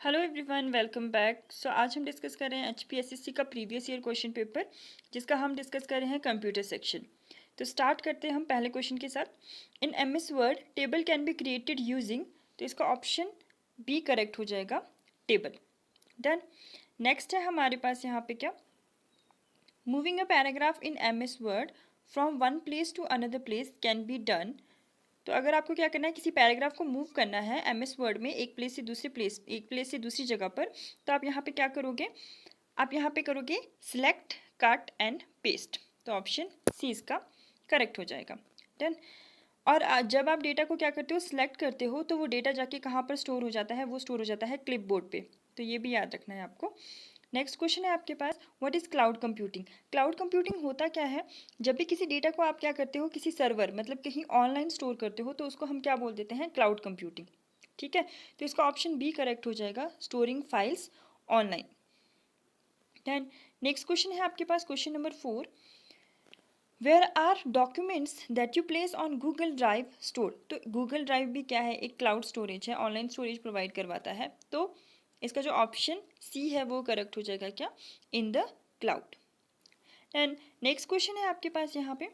Hello everyone, welcome back. आज हम discuss कर रहे हैं HPSSC का प्रीवियस ईयर क्वेश्चन पेपर, जिसका हम डिस्कस कर रहे हैं कंप्यूटर सेक्शन। तो स्टार्ट करते हैं हम पहले क्वेश्चन के साथ। इन MS word table can be created using, तो इसका ऑप्शन बी करेक्ट हो जाएगा, टेबल। डन। नेक्स्ट है हमारे पास यहाँ पे क्या, moving a paragraph in MS word from one place to another place can be done. तो अगर आपको क्या करना है, किसी पैराग्राफ को मूव करना है MS वर्ड में एक प्लेस से दूसरी जगह पर, तो आप यहाँ पे क्या करोगे, आप यहाँ पे करोगे सिलेक्ट, कट एंड पेस्ट। तो ऑप्शन सी इसका करेक्ट हो जाएगा। डन। और जब आप डेटा को क्या करते हो, सिलेक्ट करते हो, तो वो डेटा जाके कहाँ पर स्टोर हो जाता है, वो स्टोर हो जाता है क्लिपबोर्ड पे। तो ये भी याद रखना है आपको। नेक्स्ट क्वेश्चन है आपके पास, what is cloud computing. Cloud computing होता क्या है, जब भी किसी डेटा को आप क्या करते हो, किसी सर्वर मतलब कहीं ऑनलाइन स्टोर करते हो, तो उसको हम क्या बोल देते हैं, क्लाउड कंप्यूटिंग। ठीक है, तो इसका ऑप्शन बी करेक्ट हो जाएगा, storing files online. Then next question है आपके पास, question number 4, where are documents that you place on Google Drive store. तो गूगल ड्राइव भी क्या है, एक क्लाउड स्टोरेज है, ऑनलाइन स्टोरेज प्रोवाइड करवाता है। तो इसका जो ऑप्शन सी है वो करेक्ट हो जाएगा, क्या, in the cloud. And next question है आपके पास यहाँ पे,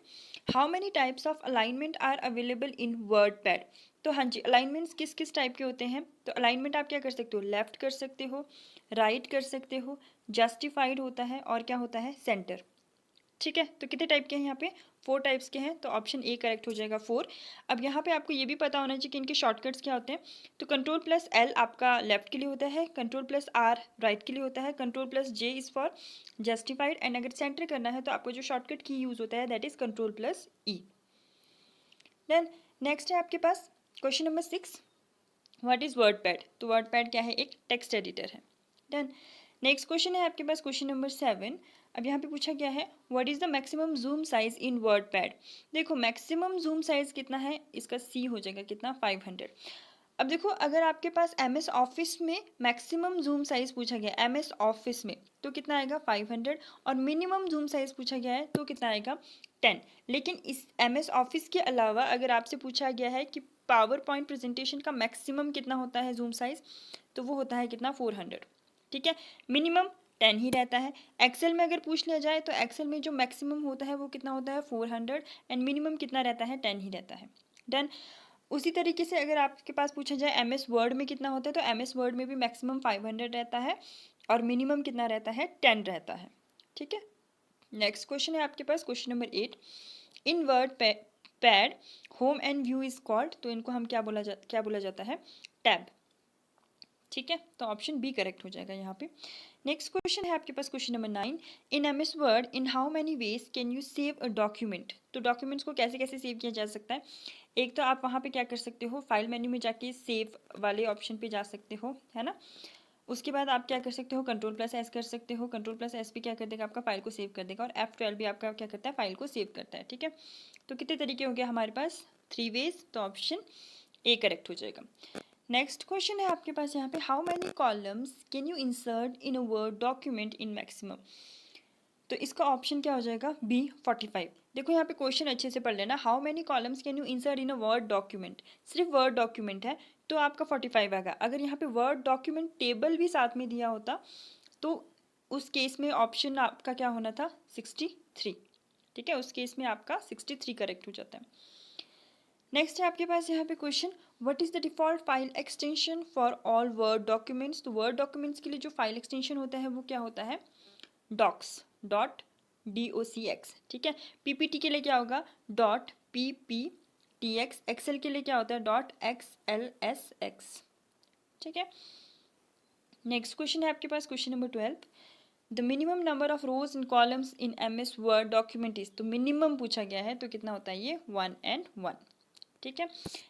how many types of alignment are available in WordPad. तो हाँ जी, अलाइनमेंट्स किस किस टाइप के होते हैं। तो अलाइनमेंट आप क्या कर सकते हो, लेफ्ट कर सकते हो, राइट कर सकते हो, जस्टिफाइड होता है, और क्या होता है, सेंटर। ठीक है, तो कितने टाइप के हैं यहाँ पे, 4 टाइप्स के हैं। तो ऑप्शन ए करेक्ट हो जाएगा, 4। अब यहाँ पे आपको ये भी पता होना चाहिए कि इनके शॉर्टकट्स क्या होते हैं। तो Ctrl+L आपका लेफ्ट के लिए होता है, Ctrl+R राइट के लिए होता है, Ctrl+J is for justified, and अगर सेंटर करना है तो आपको जो शॉर्टकट की यूज़ होता है that is Ctrl+E। Then next है आपके पास question number 6, what is WordPad. तो वर्डपैड क्या है, एक टेक्स्ट एडिटर है। डन। नेक्स्ट क्वेश्चन है आपके पास, क्वेश्चन नंबर 7। अब यहाँ पे पूछा गया है, what is the maximum zoom size in WordPad. देखो मैक्सिमम जूम साइज कितना है, इसका सी हो जाएगा, कितना, 500। अब देखो अगर आपके पास MS ऑफिस में मैक्सिमम जूम साइज पूछा गया है, MS ऑफिस में, तो कितना आएगा, 500। और मिनिमम जूम साइज पूछा गया है तो कितना आएगा, 10। लेकिन इस MS ऑफिस के अलावा अगर आपसे पूछा गया है कि पावर पॉइंट प्रेजेंटेशन का मैक्सिमम कितना होता है जूम साइज, तो वो होता है कितना, 400। ठीक है, मिनिमम 10 ही रहता है। एक्सेल में अगर पूछ लिया जाए तो एक्सेल में जो मैक्सिमम होता है वो कितना होता है, 400, एंड मिनिमम कितना रहता है, 10 ही रहता है। डन। उसी तरीके से अगर आपके पास पूछा जाए MS वर्ड में कितना होता है, तो MS वर्ड में भी मैक्सिमम 500 रहता है और मिनिमम कितना रहता है, 10 रहता है। ठीक है, नेक्स्ट क्वेश्चन है आपके पास, question number 8, in WordPad home and view is called. तो इनको हम क्या बोला जाता है, टैब। ठीक है, तो ऑप्शन बी करेक्ट हो जाएगा यहाँ पे। नेक्स्ट क्वेश्चन है आपके पास, question number 9, in MS Word in how many ways can you save a document. तो डॉक्यूमेंट्स को कैसे कैसे सेव किया जा सकता है। एक तो आप वहाँ पे क्या कर सकते हो, फाइल मेन्यू में जाके सेव वाले ऑप्शन पे जा सकते हो, है ना। उसके बाद आप क्या कर सकते हो, Ctrl+S कर सकते हो। Ctrl+S भी क्या कर देगा, आपका फाइल को सेव कर देगा, और F12 भी आपका क्या करता है, फाइल को सेव करता है। ठीक है, तो कितने तरीके हो गए हमारे पास, 3 वेज। तो ऑप्शन ए करेक्ट हो जाएगा। नेक्स्ट क्वेश्चन है आपके पास यहाँ पे, how many columns can you insert in a word document in maximum. तो इसका ऑप्शन क्या हो जाएगा, बी 45। देखो यहाँ पे क्वेश्चन अच्छे से पढ़ लेना, how many columns can you insert in a word document, सिर्फ वर्ड डॉक्यूमेंट है तो आपका 45 आएगा। अगर यहाँ पे वर्ड डॉक्यूमेंट टेबल भी साथ में दिया होता तो उस केस में ऑप्शन आपका क्या होना था, 63। ठीक है, उस केस में आपका 63 करेक्ट हो जाता है। नेक्स्ट है आपके पास यहाँ पे question, what is the default file extension for all word documents. तो वर्ड डॉक्यूमेंट्स के लिए जो फाइल एक्सटेंशन होता है वो क्या होता है, docs. ठीक है, PPT के लिए क्या होगा, .pptx। एक्सेल के लिए क्या होता है, .xlsx। ठीक है, नेक्स्ट क्वेश्चन है आपके पास, question number 12, the minimum number of rows in columns in MS Word document is. तो मिनिमम पूछा गया है तो कितना होता है ये, 1 and 1। ठीक है,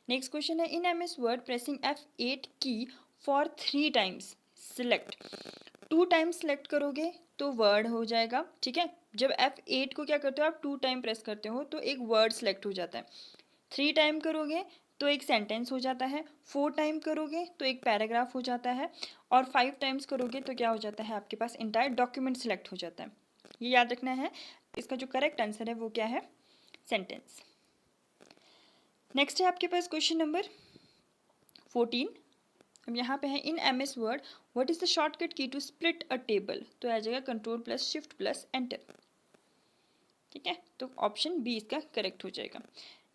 नेक्स्ट क्वेश्चन है, इन MS वर्ड प्रेसिंग F8 की for 3 times select. 2 times select करोगे तो वर्ड हो जाएगा। ठीक है, जब F8 को क्या करते हो आप, 2 टाइम प्रेस करते हो तो एक वर्ड सेलेक्ट हो जाता है। 3 टाइम करोगे तो एक सेंटेंस हो जाता है, 4 टाइम करोगे तो एक पैराग्राफ हो जाता है, और 5 टाइम्स करोगे तो क्या हो जाता है, आपके पास इंटायर डॉक्यूमेंट सेलेक्ट हो जाता है। ये याद रखना है, इसका जो करेक्ट आंसर है वो क्या है, सेंटेंस। नेक्स्ट है आपके पास क्वेश्चन नंबर 14, अब यहाँ पे है इन MS word what is the shortcut key to split a table, तो आ जाएगा control plus shift plus enter. ठीक है, तो ऑप्शन बी इसका करेक्ट हो जाएगा।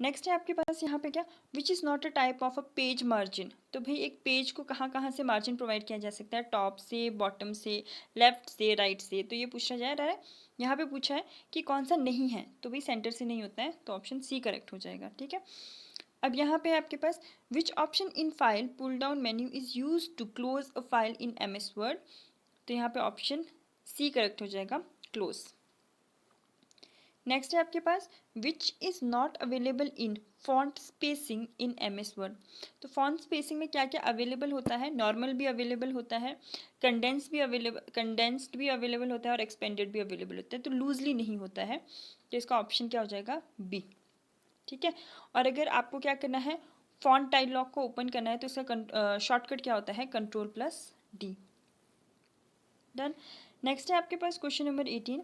नेक्स्ट है आपके पास यहाँ पे क्या, विच is not a type of a page margin, तो भाई एक पेज को कहाँ कहाँ से मार्जिन प्रोवाइड किया जा सकता है, टॉप से, बॉटम से, लेफ्ट से, राइट से, तो ये पूछा जा रहा है। यहाँ पे पूछा है कि कौन सा नहीं है, तो भाई सेंटर से नहीं होता है, तो ऑप्शन सी करेक्ट हो जाएगा। ठीक है, अब यहाँ पे आपके पास which option in file pull down menu is use to close a file in MS Word, तो यहाँ पे ऑप्शन सी करेक्ट हो जाएगा, क्लोज। नेक्स्ट है आपके पास which is not available in font spacing in MS Word, तो font spacing में क्या क्या अवेलेबल होता है, नॉर्मल भी अवेलेबल होता है, कंडेंस्ड भी अवेलेबल होता है और एक्सपेंडेड भी अवेलेबल होता है, तो लूजली नहीं होता है, तो इसका ऑप्शन क्या हो जाएगा, बी। ठीक है, और अगर आपको क्या करना है, फॉन्ट टाइल लॉक को ओपन करना है, तो इसका शॉर्टकट क्या होता है, control plus D. Done. Next है आपके पास question number 18,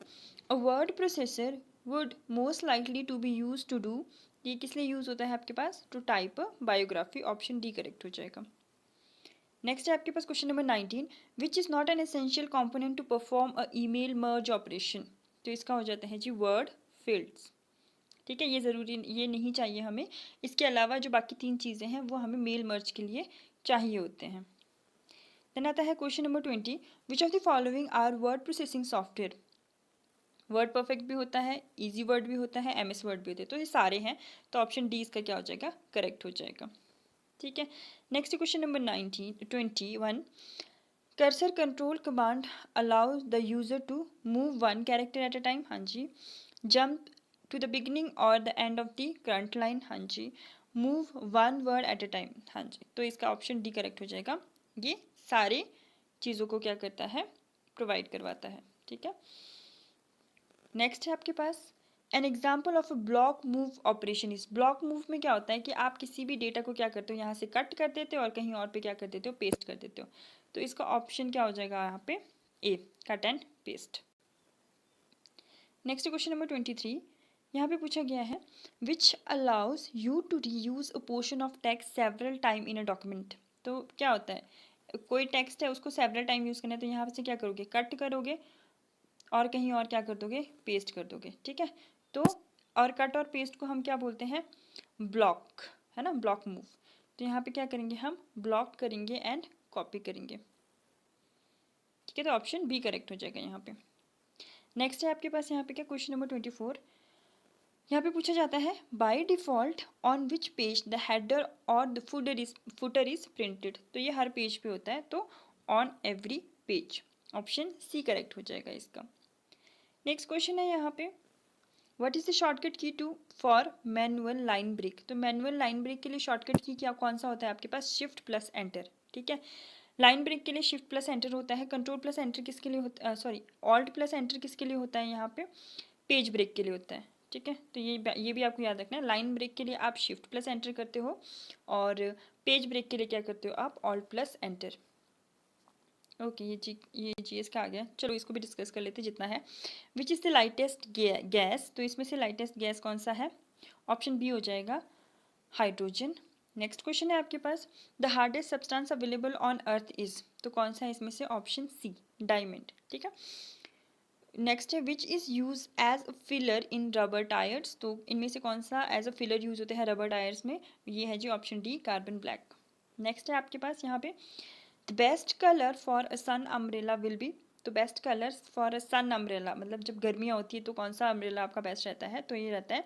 a word processor would most likely to be use to do, ये किस लिए यूज होता है आपके पास, to type biography, option D correct हो जाएगा। नेक्स्ट है आपके पास question number 19, which is not an essential component to perform a email merge operation, तो इसका हो जाता है जी वर्ड फील्ड्स। ठीक है, ये ज़रूरी, ये नहीं चाहिए हमें, इसके अलावा जो बाकी 3 चीज़ें हैं वो हमें मेल मर्ज के लिए चाहिए होते हैं। देन आता है question number 20, which of the following are word processing software, WordPerfect भी होता है, इजी वर्ड भी होता है, MS वर्ड भी होते हैं, तो ये सारे हैं, तो ऑप्शन डी इसका क्या हो जाएगा, करेक्ट हो जाएगा। ठीक है, next question number 21, cursor control command allow the user to move one character at a time, हाँ जी, जंप टू द बिगिनिंग और the end of the current line, हाँ जी, move one word at a time, हाँ जी, तो इसका option D correct हो जाएगा, ये सारे चीज़ों को क्या करता है, प्रोवाइड करवाता है। ठीक है, नेक्स्ट है आपके पास an example of a block move operation is, block move में क्या होता है कि आप किसी भी डेटा को क्या करते हो, यहाँ से कट कर देते हो और कहीं और पे क्या कर देते हो, पेस्ट कर देते हो, तो इसका ऑप्शन क्या हो जाएगा यहाँ पे, A, cut and paste. Next question number 23, यहाँ पे पूछा गया है which allows you to reuse a portion of text several time in a document, तो क्या होता है, कोई टेक्स्ट है उसको सेवरल टाइम यूज़ करना है, तो यहाँ से क्या करोगे, कट करोगे और कहीं और क्या कर दोगे, पेस्ट कर दोगे। ठीक है, तो और कट और पेस्ट को हम क्या बोलते हैं, ब्लॉक, है ना, ब्लॉक मूव, तो यहाँ पे क्या करेंगे, हम ब्लॉक करेंगे एंड कॉपी करेंगे। ठीक है, तो ऑप्शन बी करेक्ट हो जाएगा यहाँ पे। नेक्स्ट है आपके पास यहाँ पे क्या, क्वेश्चन नंबर 24, यहाँ पे पूछा जाता है by default on which page the header और द फुटर इज प्रिंटेड, तो ये हर पेज पे होता है, तो on every page, option C correct हो जाएगा इसका। नेक्स्ट क्वेश्चन है यहाँ पे what is the shortcut key to for manual line break, तो मैनुअल लाइन ब्रेक के लिए शॉर्टकट की क्या कौन सा होता है आपके पास, शिफ्ट प्लस एंटर। ठीक है, लाइन ब्रेक के लिए शिफ्ट प्लस एंटर होता है, कंट्रोल प्लस एंटर किसके लिए होता, सॉरी ऑल्ट प्लस एंटर किसके लिए होता है, यहाँ पे पेज ब्रेक के लिए होता है। ठीक है, तो ये भी आपको याद रखना है, लाइन ब्रेक के लिए आप शिफ्ट प्लस एंटर करते हो और पेज ब्रेक के लिए क्या करते हो आप, ऑल्ट प्लस एंटर। ओके, ये GS का आ गया, चलो इसको भी डिस्कस कर लेते जितना है। Which is the lightest gas, तो इसमें से लाइटेस्ट गैस कौन सा है, ऑप्शन बी हो जाएगा, हाइड्रोजन। नेक्स्ट क्वेश्चन है आपके पास the hardest substance available on earth is, तो कौन सा है इसमें से, ऑप्शन सी, डायमंड। ठीक है, नेक्स्ट है which is use as a filler in rubber tyres, तो इनमें से कौन सा एज अ फिलर यूज होते हैं रबर टायर्स में, ये है जी option D, carbon black. Next है आपके पास यहाँ पे the best colour for a sun umbrella will be, तो best colours for a sun umbrella मतलब जब गर्मियाँ होती है तो कौन सा अम्ब्रेला आपका बेस्ट रहता है, तो ये रहता है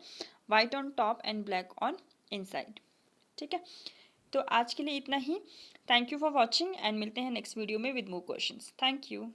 white on top and black on inside. ठीक है, तो आज के लिए इतना ही, thank you for watching and मिलते हैं नेक्स्ट वीडियो में with more questions, thank you.